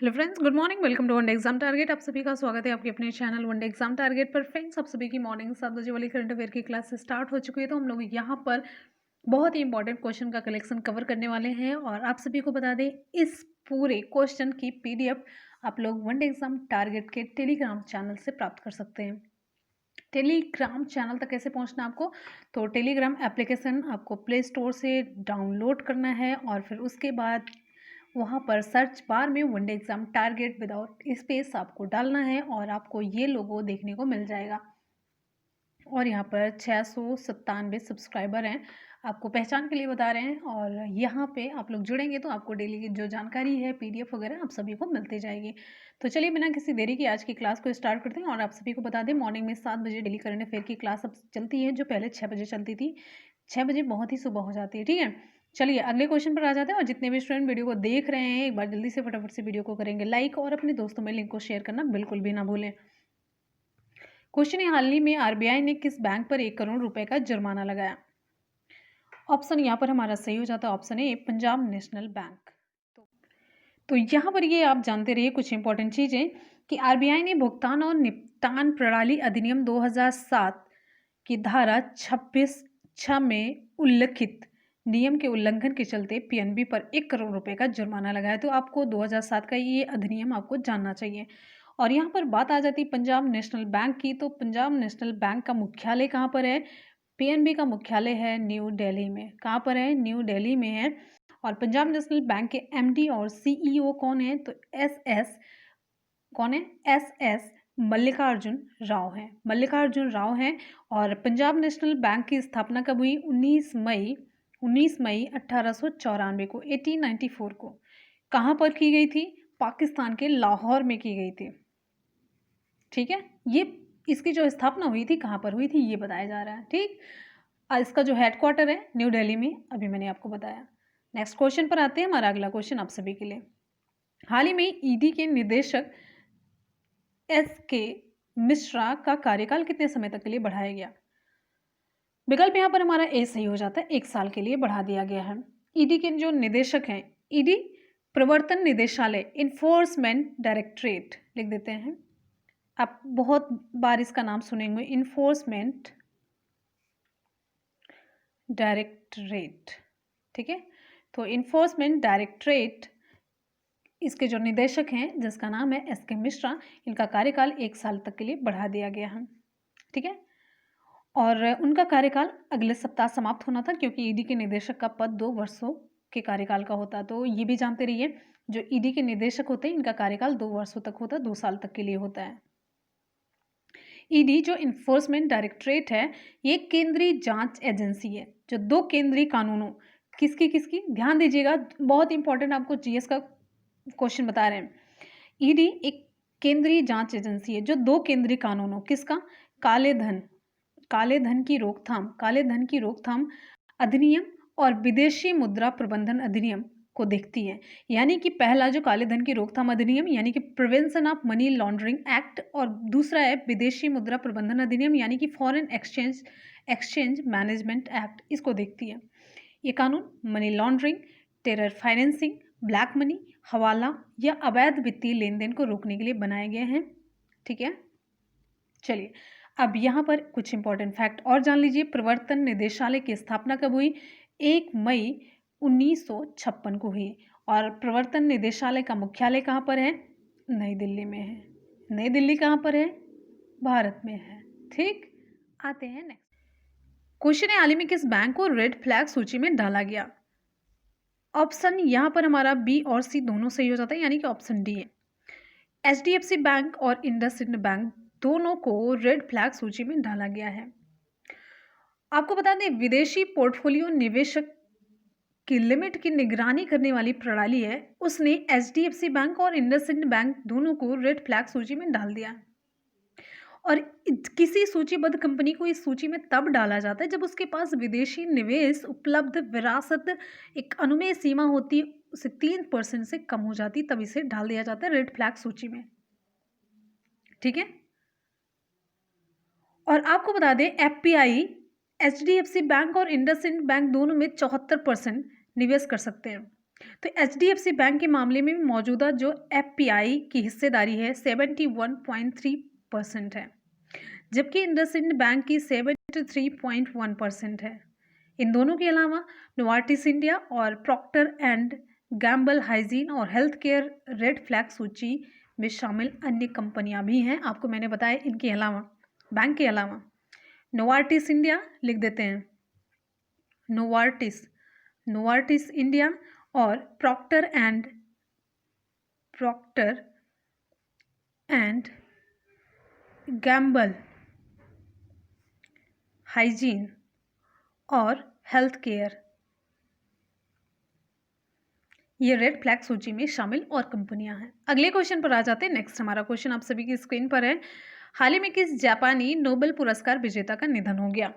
Hello friends, good morning. Welcome to one day exam target. आप सभी का स्वागत है आपके अपने चैनल वनडे एग्जाम टारगेट पर। फ्रेंड्स, आप सभी की मॉर्निंग 7 बजे वाली करंट अफेयर की क्लास स्टार्ट हो चुकी है। तो हम लोग यहाँ पर बहुत ही इंपॉर्टेंट क्वेश्चन का कलेक्शन कवर करने वाले हैं और आप सभी को बता दें, इस पूरे क्वेश्चन की PDF आप लोग वनडे एग्जाम टारगेट के टेलीग्राम चैनल से प्राप्त कर सकते हैं। टेलीग्राम चैनल तक कैसे पहुंचना आपको, तो टेलीग्राम एप्लीकेशन आपको प्ले स्टोर से डाउनलोड करना है और फिर उसके बाद वहाँ पर सर्च बार में one day exam target without space आपको डालना है और आपको ये लोगो देखने को मिल जाएगा। और यहाँ पर 697 सब्सक्राइबर हैं, आपको पहचान के लिए बता रहे हैं। और यहाँ पे आप लोग जुड़ेंगे तो आपको डेली की जो जानकारी है, PDF वगैरह आप सभी को मिलती जाएगी। तो चलिए बिना किसी देरी के आज की क्लास को स्टार्ट करते हैं। और आप सभी को बता दें, मॉर्निंग में 7 बजे डेली करंट अफेयर की क्लास अब चलती है, जो पहले 6 बजे चलती थी। 6 बजे बहुत ही सुबह हो जाती है, ठीक है। चलिए अगले क्वेश्चन पर आ जाते हैं। और जितने भी स्टूडेंट वीडियो को देख रहे हैं, एक बार जल्दी से फटाफट से वीडियो को करेंगे लाइक और अपने दोस्तों में लिंक को शेयर करना बिल्कुल भी ना भूलें। क्वेश्चन है, हाल ही में RBI ने किस बैंक पर 1 करोड़ रुपए का जुर्माना लगाया? ऑप्शन यहाँ पर हमारा सही हो जाता है, option A Punjab national bank. तो यहाँ पर ये आप जानते रहिए कुछ इंपॉर्टेंट चीज़ें कि RBI ने भुगतान और निपटान प्रणाली अधिनियम 2007 की धारा 26(6) में उल्लिखित नियम के उल्लंघन के चलते PNB पर 1 करोड़ रुपए का जुर्माना लगाया। तो आपको 2007 का ये अधिनियम आपको जानना चाहिए। और यहाँ पर बात आ जाती है पंजाब नेशनल बैंक की। तो पंजाब नेशनल बैंक का मुख्यालय कहाँ पर है? PNB का मुख्यालय है न्यू दिल्ली में। कहाँ पर है? न्यू दिल्ली में है। और पंजाब नेशनल बैंक के MD और CEO कौन है? तो कौन है? SS मल्लिकार्जुन राव हैं। मल्लिकार्जुन राव हैं। और पंजाब नेशनल बैंक की स्थापना कब हुई? 19 मई 1894 को, 1894 को। कहाँ पर की गई थी? पाकिस्तान के लाहौर में की गई थी, ठीक है। ये इसकी जो स्थापना हुई थी कहाँ पर हुई थी ये बताया जा रहा है, ठीक। इसका जो हेडक्वार्टर है न्यू दिल्ली में, अभी मैंने आपको बताया। नेक्स्ट क्वेश्चन पर आते हैं। हमारा अगला क्वेश्चन आप सभी के लिए, हाल ही में ED के निदेशक SK मिश्रा का कार्यकाल कितने समय तक के लिए बढ़ाया गया? विकल्प यहाँ पर हमारा ए सही हो जाता है, 1 साल के लिए बढ़ा दिया गया है। ED के जो निदेशक हैं, ED प्रवर्तन निदेशालय, इन्फोर्समेंट डायरेक्टरेट लिख देते हैं। आप बहुत बार इसका नाम सुनेंगे, इन्फोर्समेंट डायरेक्टरेट, ठीक है। तो इन्फोर्समेंट डायरेक्टरेट, इसके जो निदेशक हैं जिसका नाम है SK मिश्रा, इनका कार्यकाल 1 साल तक के लिए बढ़ा दिया गया है, ठीक है। और उनका कार्यकाल अगले सप्ताह समाप्त होना था, क्योंकि ED के निदेशक का पद 2 वर्षों के कार्यकाल का होता है। तो ये भी जानते रहिए, जो ED के निदेशक होते हैं इनका कार्यकाल 2 वर्षों तक होता है, 2 साल तक के लिए होता है। ED जो इन्फोर्समेंट डायरेक्टरेट है, ये केंद्रीय जांच एजेंसी है जो 2 केंद्रीय कानूनों, किसकी किसकी, ध्यान दीजिएगा, बहुत इंपॉर्टेंट, आपको GS का क्वेश्चन बता रहे हैं। ED एक केंद्रीय जांच एजेंसी है जो 2 केंद्रीय कानूनों, किसका, काले धन की रोकथाम अधिनियम और विदेशी मुद्रा प्रबंधन अधिनियम को देखती है। यानी कि पहला जो काले धन की रोकथाम अधिनियम यानी कि prevention of money laundering act, और दूसरा है विदेशी मुद्रा प्रबंधन अधिनियम यानी कि फॉरेन एक्सचेंज मैनेजमेंट एक्ट, इसको देखती है। ये कानून money laundering, terror financing, black money, हवाला या अवैध वित्तीय लेन देन को रोकने के लिए बनाए गए हैं, ठीक है। चलिए अब यहाँ पर कुछ इंपॉर्टेंट फैक्ट और जान लीजिए। प्रवर्तन निदेशालय की स्थापना कब हुई? 1 मई 1956 को हुई। और प्रवर्तन निदेशालय का मुख्यालय कहाँ पर है? नई दिल्ली में है। नई दिल्ली कहाँ पर है? भारत में है, ठीक। आते हैं नेक्स्ट क्वेश्चन है, हाल ही में किस बैंक को रेड फ्लैग सूची में डाला गया? ऑप्शन यहाँ पर हमारा B और C दोनों सही हो जाता है, यानी कि ऑप्शन D है। HDFC बैंक और इंडसइंड बैंक दोनों को रेड फ्लैग सूची में डाला गया है। आपको बता दें, विदेशी पोर्टफोलियो निवेशक की लिमिट की निगरानी करने वाली प्रणाली है, उसने HDFC बैंक और इंडसइंड बैंक दोनों को रेड फ्लैग सूची में डाल दिया। और किसी सूचीबद्ध कंपनी को इस सूची में तब डाला जाता है जब उसके पास विदेशी निवेश उपलब्ध विरासत एक अनुमेय सीमा होती है, उसे 3% से कम हो जाती, तब इसे डाल दिया जाता है रेड फ्लैग सूची में, ठीक है। और आपको बता दें, FPI HDFC बैंक और इंडसइंड बैंक दोनों में 74% निवेश कर सकते हैं। तो एचडीएफसी बैंक के मामले में मौजूदा जो एफपीआई की हिस्सेदारी है 71.3% है, जबकि इंडसइंड बैंक की 73.1% है। इन दोनों के अलावा नोवार्टिस इंडिया और प्रॉक्टर एंड गैम्बल हाइजीन और हेल्थ केयर रेड फ्लैग सूची में शामिल अन्य कंपनियां भी हैं। आपको मैंने बताया इनके अलावा, बैंक के अलावा नोवार्टिस इंडिया लिख देते हैं, नोवार्टिस इंडिया और प्रॉक्टर एंड गैम्बल हाइजीन और हेल्थ केयर, ये रेड फ्लैग सूची में शामिल और कंपनियां हैं। अगले क्वेश्चन पर आ जाते हैं। नेक्स्ट हमारा क्वेश्चन आप सभी की स्क्रीन पर है। हाल ही में किस जापानी नोबेल पुरस्कार विजेता का निधन हो गया?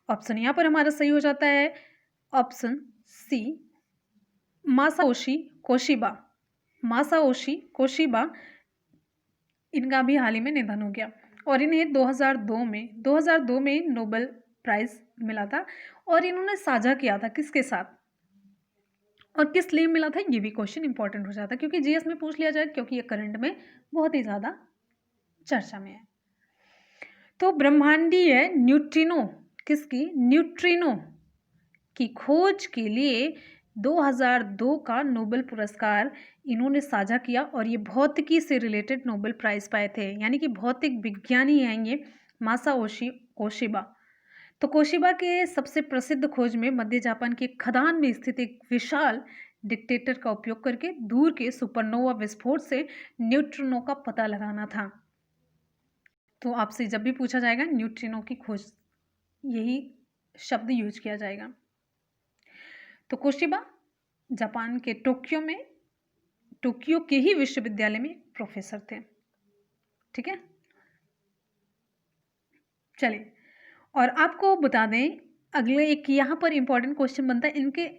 ऑप्शन यहाँ पर हमारा सही हो जाता है ऑप्शन सी, मासाओशी कोशिबा। इनका भी हाल ही में निधन हो गया और इन्हें 2002 में नोबेल प्राइज मिला था और इन्होंने साझा किया था किसके साथ और किस लिए मिला था, ये भी क्वेश्चन इंपॉर्टेंट हो जाता है क्योंकि जीएस में पूछ लिया जाए, क्योंकि ये करंट में बहुत ही ज़्यादा चर्चा में है। तो ब्रह्मांडीय न्यूट्रिनो की खोज के लिए 2002 का नोबेल पुरस्कार इन्होंने साझा किया और ये भौतिकी से रिलेटेड नोबेल प्राइज पाए थे, यानी कि भौतिक विज्ञानी हैं ये मासाओशी कोशिबा। तो कोशिबा के सबसे प्रसिद्ध खोज में मध्य जापान के खदान में स्थित एक विशाल डिटेक्टर का उपयोग करके दूर के सुपरनोवा विस्फोट से न्यूट्रिनो का पता लगाना था। तो आपसे जब भी पूछा जाएगा न्यूट्रिनो की खोज, यही शब्द यूज किया जाएगा। तो कोशिबा जापान के टोक्यो के ही विश्वविद्यालय में प्रोफेसर थे। ठीक है, चलिए और आपको बता दें अगले एक यहाँ पर इंपॉर्टेंट क्वेश्चन बनता है इनके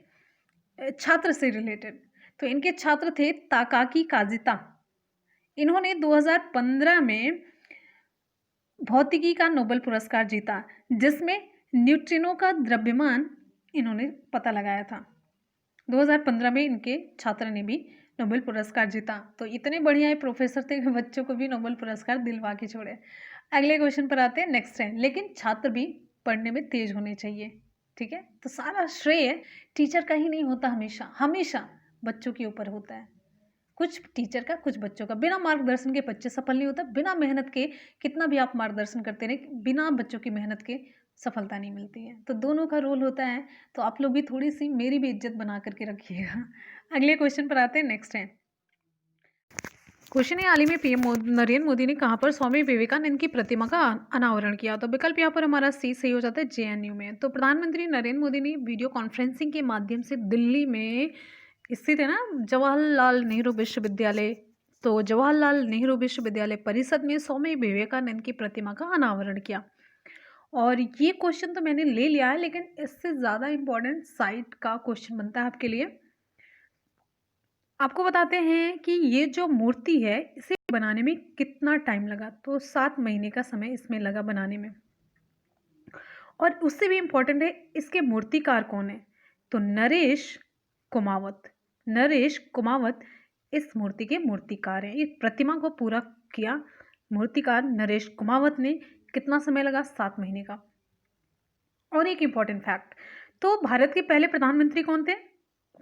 छात्र से रिलेटेड। तो इनके छात्र थे ताकाकी काजिता। इन्होंने 2015 में भौतिकी का नोबेल पुरस्कार जीता, जिसमें न्यूट्रिनो का द्रव्यमान इन्होंने पता लगाया था। 2015 में इनके छात्र ने भी नोबेल पुरस्कार जीता। तो इतने बढ़िया प्रोफेसर थे कि बच्चों को भी नोबेल पुरस्कार दिलवा के छोड़े। अगले क्वेश्चन पर आते हैं। नेक्स्ट है, लेकिन छात्र भी पढ़ने में तेज होने चाहिए। ठीक है, तो सारा श्रेय टीचर का ही नहीं होता, हमेशा बच्चों के ऊपर होता है। कुछ टीचर का, कुछ बच्चों का। बिना मार्गदर्शन के बच्चे सफल नहीं होता। बिना मेहनत के कितना भी आप मार्गदर्शन करते रहे, बिना बच्चों की मेहनत के सफलता नहीं मिलती है। तो दोनों का रोल होता है। तो आप लोग भी थोड़ी सी मेरी भी इज्जत बना करके रखिएगा। अगले क्वेश्चन पर आते हैं। नेक्स्ट है क्वेश्चन है, हाल ही में पीएम नरेंद्र मोदी ने कहाँ पर स्वामी विवेकानंद की प्रतिमा का अनावरण किया? तो विकल्प यहाँ पर हमारा सी सही हो जाता है, जेएनयू में। तो प्रधानमंत्री नरेंद्र मोदी ने वीडियो कॉन्फ्रेंसिंग के माध्यम से दिल्ली में स्थित है ना जवाहरलाल नेहरू विश्वविद्यालय, तो जवाहरलाल नेहरू विश्वविद्यालय परिसर में स्वामी विवेकानंद की प्रतिमा का अनावरण किया। और ये क्वेश्चन तो मैंने ले लिया है, लेकिन इससे ज़्यादा इम्पोर्टेंट साइट का क्वेश्चन बनता है आपके लिए। आपको बताते हैं कि ये जो मूर्ति है इसे बनाने में कितना टाइम लगा। तो 7 महीने का समय इसमें लगा बनाने में। और उससे भी इम्पोर्टेंट है, इसके मूर्तिकार कौन है? तो नरेश कुमावत इस मूर्ति के मूर्तिकार हैं। इस प्रतिमा को पूरा किया मूर्तिकार नरेश कुमावत ने। कितना समय लगा? 7 महीने का। और एक इम्पॉर्टेंट फैक्ट, तो भारत के पहले प्रधानमंत्री कौन थे?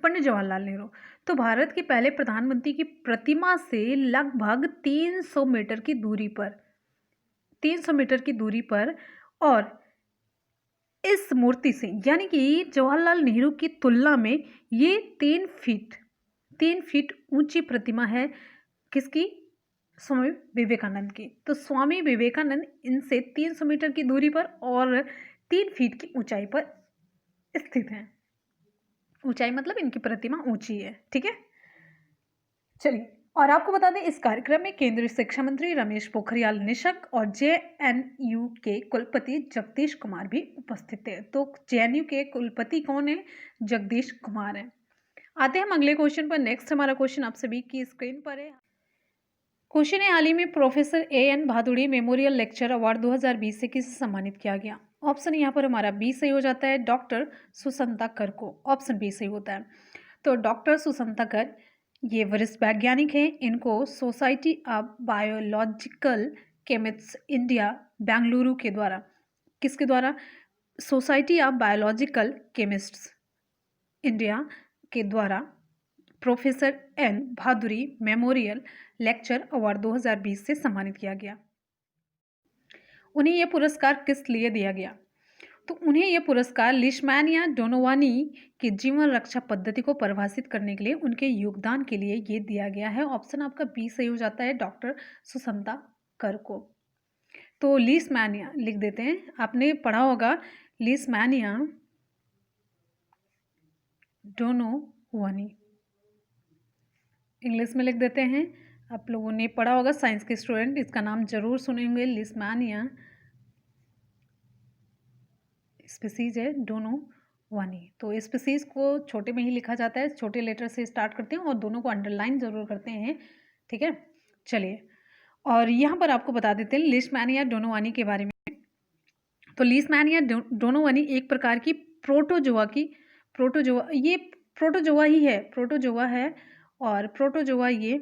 पंडित जवाहरलाल नेहरू। तो भारत के पहले प्रधानमंत्री की प्रतिमा से लगभग 300 मीटर की दूरी पर और इस मूर्ति से, यानी कि जवाहरलाल नेहरू की तुलना में ये 3 फीट ऊंची प्रतिमा है। किसकी? स्वामी विवेकानंद की। तो स्वामी विवेकानंद इनसे 300 मीटर की दूरी पर और 3 फीट की ऊंचाई पर स्थित हैं। ऊंचाई मतलब इनकी प्रतिमा ऊंची है। ठीक है, चलिए और आपको बता दें इस कार्यक्रम में केंद्रीय शिक्षा मंत्री रमेश पोखरियाल निशंक और जेएनयू के कुलपति जगदीश कुमार भी उपस्थित थे। तो जेएनयू के कुलपति कौन है? जगदीश कुमार हैं। आते हैं हम अगले क्वेश्चन पर। नेक्स्ट हमारा क्वेश्चन आप सभी की स्क्रीन पर है। क्वेश्चन है, हाल ही में professor A N Bhaduri memorial lecture award 2020 से किसे सम्मानित किया गया? ऑप्शन यहाँ पर हमारा बी सही हो जाता है, डॉक्टर सुसंता कर को। ऑप्शन बी सही होता है। तो डॉक्टर सुसंता कर ये वरिष्ठ वैज्ञानिक हैं। इनको society of biological chemists India Bengaluru के द्वारा, किसके द्वारा? Society of biological chemists India के द्वारा professor N Bhaduri memorial lecture award 2020 से सम्मानित किया गया। उन्हें यह पुरस्कार किस लिए दिया गया? तो उन्हें यह पुरस्कार लिशमैनिया डोनोवानी की जीवन रक्षा पद्धति को परिभाषित करने के लिए उनके योगदान के लिए ये दिया गया है। ऑप्शन आपका बी सही हो जाता है, डॉक्टर सुसंता कर को। तो लिशमैनिया लिख देते हैं, आपने पढ़ा होगा लिशमैनिया डोनोवानी, इंग्लिश में लिख देते हैं। आप लोगों ने पढ़ा होगा, साइंस के स्टूडेंट इसका नाम जरूर सुनेंगे, लिशमैनिया स्पीसीज है डोनोवानी। तो स्पीसीज को छोटे में ही लिखा जाता है, छोटे लेटर से स्टार्ट करते हैं और दोनों को अंडरलाइन जरूर करते हैं, ठीक है। चलिए, और यहाँ पर आपको बता देते हैं लिशमैनिया डोनोवानी के बारे में। तो लिशमैनिया डोनोवानी एक प्रकार की प्रोटोजोआ ये प्रोटोजोआ ही है, प्रोटोजोआ है, और प्रोटोजोआ ये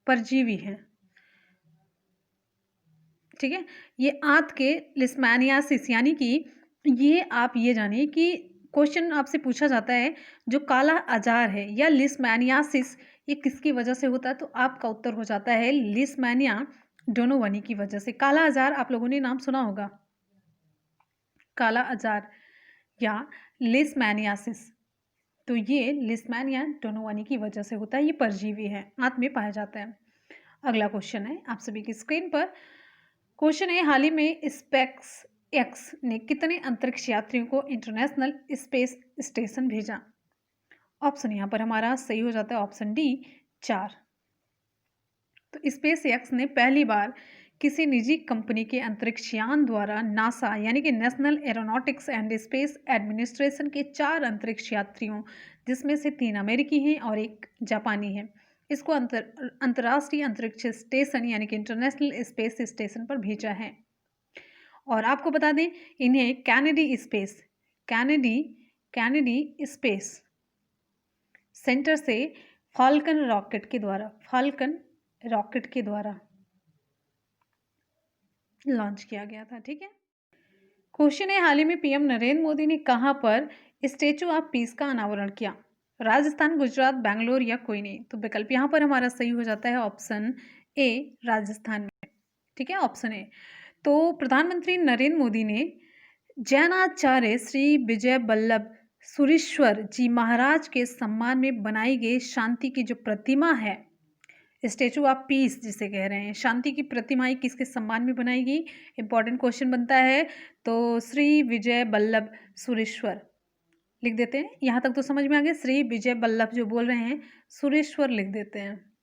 परजीवी है, ठीक है। ये आंत के लिशमैनियासिस, यानी कि ये आप ये जानिए कि क्वेश्चन आपसे पूछा जाता है जो काला अजार है या लिशमैनियासिस, ये किसकी वजह से होता है? तो आपका उत्तर हो जाता है लिशमैनिया डोनोवानी की वजह से। काला अजार आप लोगों ने नाम सुना होगा, काला अजार या लिशमैनियासिस, तो ये लिशमैनिया डोनोवानी की वजह से होता है, ये परजीवी है, आंत में पाया जाता है। अगला क्वेश्चन है आप सभी की स्क्रीन पर। क्वेश्चन है, हाल ही में स्पेस एक्स ने कितने अंतरिक्ष यात्रियों को इंटरनेशनल स्पेस स्टेशन भेजा? ऑप्शन यहाँ पर हमारा सही हो जाता है ऑप्शन डी 4। तो स्पेस एक्स ने पहली बार किसी निजी कंपनी के अंतरिक्ष यान द्वारा नासा यानी कि national aeronautics and space administration के 4 अंतरिक्ष यात्रियों, जिसमें से 3 अमेरिकी हैं और 1 जापानी है, इसको अंतर्राष्ट्रीय अंतरिक्ष स्टेशन यानी कि इंटरनेशनल स्पेस स्टेशन पर भेजा है। और आपको बता दें इन्हें कैनेडी स्पेस सेंटर से फाल्कन रॉकेट के द्वारा लॉन्च किया गया था, ठीक है। क्वेश्चन है, हाल ही में पीएम नरेंद्र मोदी ने कहां पर स्टैचू ऑफ पीस का अनावरण किया? राजस्थान, गुजरात, बेंगलोर या कोई नहीं? तो विकल्प यहाँ पर हमारा सही हो जाता है ऑप्शन ए, राजस्थान में, ठीक है, ऑप्शन ए। तो प्रधानमंत्री नरेंद्र मोदी ने जैनाचार्य श्री विजय वल्लभ सुरीश्वर जी महाराज के सम्मान में बनाई गई शांति की जो प्रतिमा है, स्टैचू ऑफ पीस जिसे कह रहे हैं, शांति की प्रतिमा किसके सम्मान में बनाई गई? इंपॉर्टेंट क्वेश्चन बनता है। तो श्री विजय वल्लभ सुरेश्वर लिख देते हैं, यहाँ तक तो समझ में आ गया। श्री विजय वल्लभ जो बोल रहे हैं, सुरेश्वर लिख देते हैं।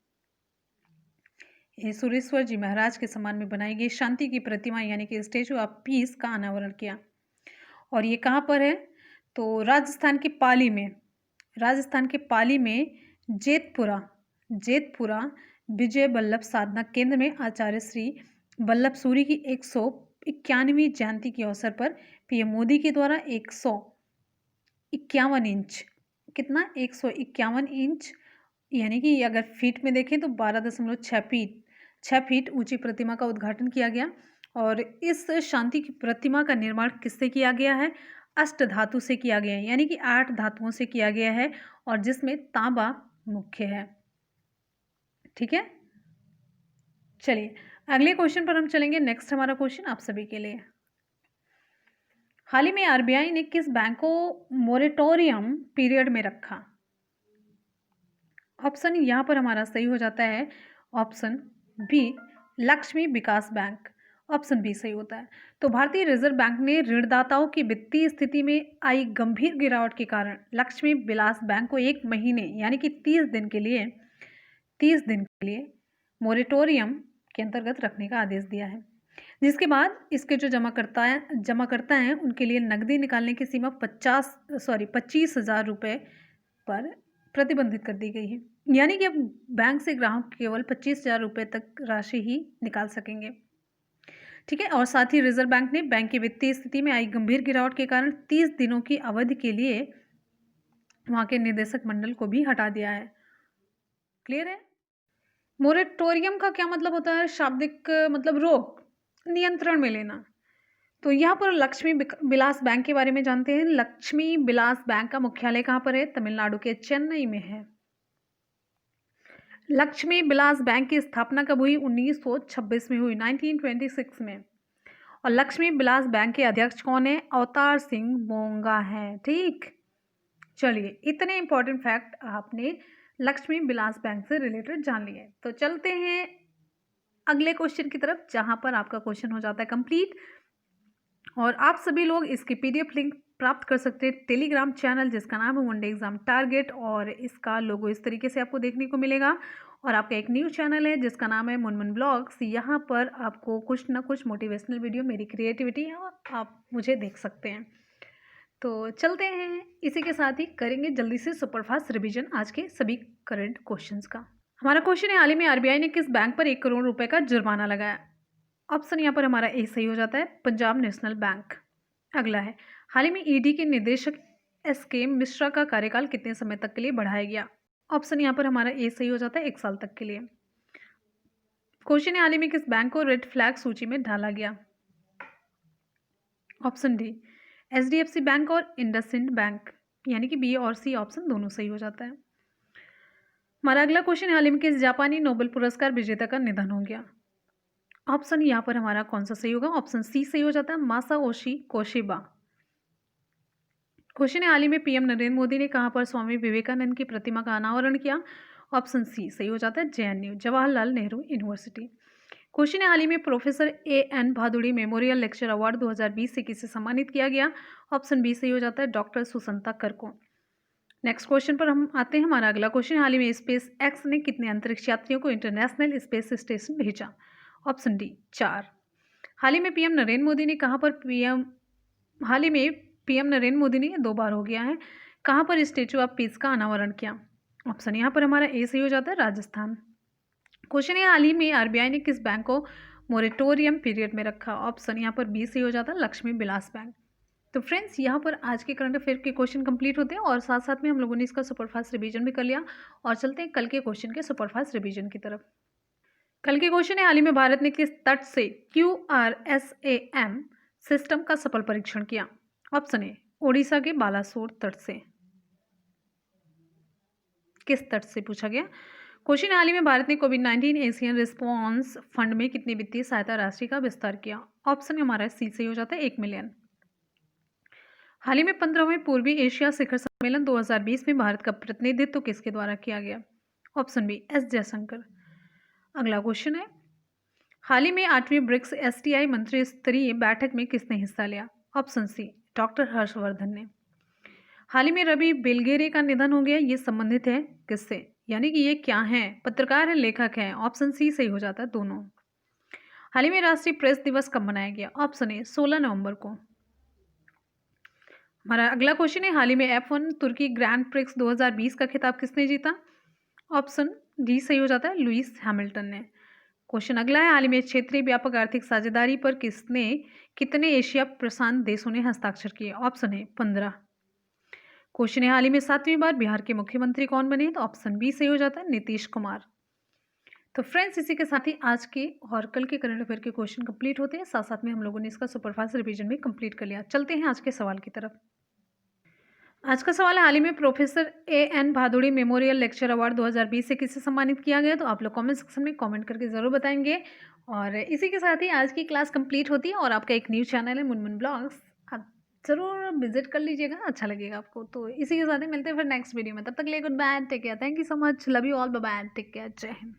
ये सुरेश्वर जी महाराज के सम्मान में बनाई गई शांति की प्रतिमा यानी कि स्टैचू ऑफ पीस का अनावरण किया। और ये कहाँ पर है? तो राजस्थान के पाली में जेतपुरा विजय वल्लभ साधना केंद्र में आचार्य श्री वल्लभ सूरी की 151वीं जयंती के अवसर पर पीएम मोदी के द्वारा 151 इंच, कितना? 151 इंच, यानी कि अगर फीट में देखें तो 12.6 फीट ऊंची प्रतिमा का उद्घाटन किया गया। और इस शांति की प्रतिमा का निर्माण किससे किया गया है? अष्ट धातु से किया गया है, यानी कि 8 धातुओं से किया गया है, और जिसमें तांबा मुख्य है, ठीक है। चलिए अगले क्वेश्चन पर हम चलेंगे। नेक्स्ट हमारा क्वेश्चन आप सभी के लिए, हाल ही में आरबीआई ने किस बैंक को मोरेटोरियम पीरियड में रखा? ऑप्शन यहाँ पर हमारा सही हो जाता है ऑप्शन बी, लक्ष्मी विकास बैंक, ऑप्शन बी सही होता है। तो भारतीय रिजर्व बैंक ने ऋणदाताओं की वित्तीय स्थिति में आई गंभीर गिरावट के कारण लक्ष्मी विलास बैंक को 1 महीने यानी कि 30 दिन के लिए मोरेटोरियम के अंतर्गत रखने का आदेश दिया है, जिसके बाद इसके जो जमाकर्ता हैं उनके लिए नकदी निकालने की सीमा 25,000 रुपये पर प्रतिबंधित कर दी गई है, यानी कि अब बैंक से ग्राहक केवल 25,000 रुपये तक राशि ही निकाल सकेंगे, ठीक है। और साथ ही रिजर्व बैंक ने बैंक की वित्तीय स्थिति में आई गंभीर गिरावट के कारण 30 दिनों की अवधि के लिए वहाँ के निदेशक मंडल को भी हटा दिया है। क्लियर है? मोरेटोरियम का क्या मतलब होता है? शाब्दिक मतलब रोक, नियंत्रण में लेना। तो यहाँ पर लक्ष्मी विलास बैंक के बारे में जानते हैं। लक्ष्मी विलास बैंक का मुख्यालय कहाँ पर है? तमिलनाडु के चेन्नई में है। लक्ष्मी विलास बैंक की स्थापना कब हुई? 1926 में हुई, 1926 में। और लक्ष्मी विलास बैंक के अध्यक्ष कौन है? अवतार सिंह मोंगा है। ठीक, चलिए इतने इंपॉर्टेंट फैक्ट आपने लक्ष्मी विलास बैंक से रिलेटेड जान लिए। तो चलते हैं अगले क्वेश्चन की तरफ, जहां पर आपका क्वेश्चन हो जाता है कंप्लीट। और आप सभी लोग इसकी पीडीएफ लिंक प्राप्त कर सकते हैं टेलीग्राम चैनल जिसका नाम है वनडे एग्जाम टारगेट, और इसका लोगो इस तरीके से आपको देखने को मिलेगा। और आपका एक न्यू चैनल है जिसका नाम है मुनमुन ब्लॉग्स। यहाँ पर आपको कुछ ना कुछ मोटिवेशनल वीडियो, मेरी क्रिएटिविटी है, आप मुझे देख सकते हैं। तो चलते हैं, इसी के साथ ही करेंगे जल्दी से सुपरफास्ट रिवीजन आज के सभी करंट क्वेश्चंस का। हमारा क्वेश्चन है, हाल ही में आरबीआई ने किस बैंक पर 1 करोड़ रुपए का जुर्माना लगाया? ऑप्शन यहाँ पर हमारा ए सही हो जाता है, पंजाब नेशनल बैंक। अगला है, हाल ही में ईडी के निदेशक एस.के. मिश्रा का कार्यकाल कितने समय तक के लिए बढ़ाया गया? ऑप्शन यहाँ पर हमारा ए सही हो जाता है, 1 साल तक के लिए। क्वेश्चन है, हाल ही में किस बैंक को रेड फ्लैग सूची में डाला गया? ऑप्शन डी, एचडीएफसी बैंक और इंडसइंड बैंक, यानी कि बी और सी ऑप्शन दोनों सही हो जाता है। हमारा अगला क्वेश्चन है, हाल ही में किस जापानी नोबेल पुरस्कार विजेता का निधन हो गया? ऑप्शन यहाँ पर हमारा कौन सा सही होगा? ऑप्शन सी सही हो जाता है, मासाओशी कोशिबा। क्वेश्चन है, हाल ही में पीएम नरेंद्र मोदी ने कहाँ पर स्वामी विवेकानंद की प्रतिमा का अनावरण किया? ऑप्शन सी सही हो जाता है, JNU Jawaharlal Nehru university. Question है, हाल ही में professor AN. Bhaduri memorial lecture award 2020 से किसे सम्मानित किया गया? ऑप्शन बी सही हो जाता है, डॉक्टर सुसंता कर को। नेक्स्ट क्वेश्चन पर हम आते हैं। हमारा अगला क्वेश्चन, हाल ही में स्पेस एक्स ने कितने अंतरिक्ष यात्रियों को इंटरनेशनल स्पेस स्टेशन भेजा? Option D 4। हाल ही में पीएम नरेंद्र मोदी ने कहाँ पर हाल ही में पीएम नरेंद्र मोदी ने 2 बार हो गया है, कहाँ पर स्टेचू ऑफ पीस का अनावरण किया? ऑप्शन यहाँ पर हमारा ए सही हो जाता है, राजस्थान। क्वेश्चन है, हाल ही में आरबीआई ने किस बैंक को मोरेटोरियम पीरियड में रखा? ऑप्शन यहाँ पर बी सही हो जाता है, लक्ष्मी विलास बैंक। तो फ्रेंड्स, यहाँ पर आज के करंट अफेयर के क्वेश्चन कंप्लीट होते हैं और साथ साथ में हम लोगों ने इसका सुपरफास्ट रिवीजन भी कर लिया। और चलते हैं कल के क्वेश्चन के सुपरफास्ट रिवीजन की तरफ। कल के क्वेश्चन है, हाल ही में भारत ने किस तट से QRSAM सिस्टम का सफल परीक्षण किया? ऑप्शन ए, ओडिशा के बालासोर तट से। किस तट से पूछा गया? क्वेश्चन है, हाल ही में भारत ने कोविड-19 एशियन रिस्पॉन्स फंड में कितनी वित्तीय सहायता राशि का विस्तार किया? ऑप्शन हमारा सी सही हो जाता है, 1 मिलियन। हाल ही में 15वें पूर्वी एशिया शिखर सम्मेलन 2020 में भारत का प्रतिनिधित्व किसके द्वारा किया गया? Option B, S Jaishankar. अगला क्वेश्चन है, हाल ही में 8वीं ब्रिक्स एसटीआई मंत्री स्तरीय बैठक में किसने हिस्सा लिया? ऑप्शन सी, डॉक्टर हर्षवर्धन ने। हाल ही में रवि बेलगेरे का निधन हो गया, ये संबंधित है किससे? यानी कि ये क्या हैं? पत्रकार हैं, लेखक हैं? ऑप्शन सी सही हो जाता है, दोनों। हाल ही में राष्ट्रीय प्रेस दिवस कब मनाया गया? ऑप्शन ए, 16 नवंबर को। हमारा अगला क्वेश्चन है, हाल ही में F1 तुर्की ग्रैंड प्रिक्स 2020 का खिताब किसने जीता? ऑप्शन डी सही हो जाता है, लुइस हैमिल्टन ने। क्वेश्चन अगला है, हाल ही में क्षेत्रीय व्यापक आर्थिक साझेदारी पर कितने एशिया प्रशांत देशों ने हस्ताक्षर किए? ऑप्शन है 15। क्वेश्चन है, हाल ही में 7वीं बार बिहार के मुख्यमंत्री कौन बने? तो ऑप्शन बी सही हो जाता है, नीतीश कुमार। तो फ्रेंड्स, इसी के साथ ही आज के और कल के करंट अफेयर के क्वेश्चन कंप्लीट होते हैं। साथ साथ में हम लोगों ने इसका सुपरफास्ट रिवीजन भी कंप्लीट कर लिया। चलते हैं आज के सवाल की तरफ। आज का सवाल है, हाल ही में professor AN. Bhaduri memorial lecture award 2020 से किसे सम्मानित किया गया? तो आप लोग कमेंट सेक्शन में कमेंट करके ज़रूर बताएंगे। और इसी के साथ ही आज की क्लास कंप्लीट होती है और आपका एक न्यू चैनल है मुनमुन ब्लॉग्स, आप ज़रूर विजिट कर लीजिएगा, अच्छा लगेगा आपको। तो इसी के साथ ही मिलते हैं फिर नेक्स्ट वीडियो में, तब तक के लिए good bye, take care, thank you so much, love you all, bye bye, take care, जय हिंद।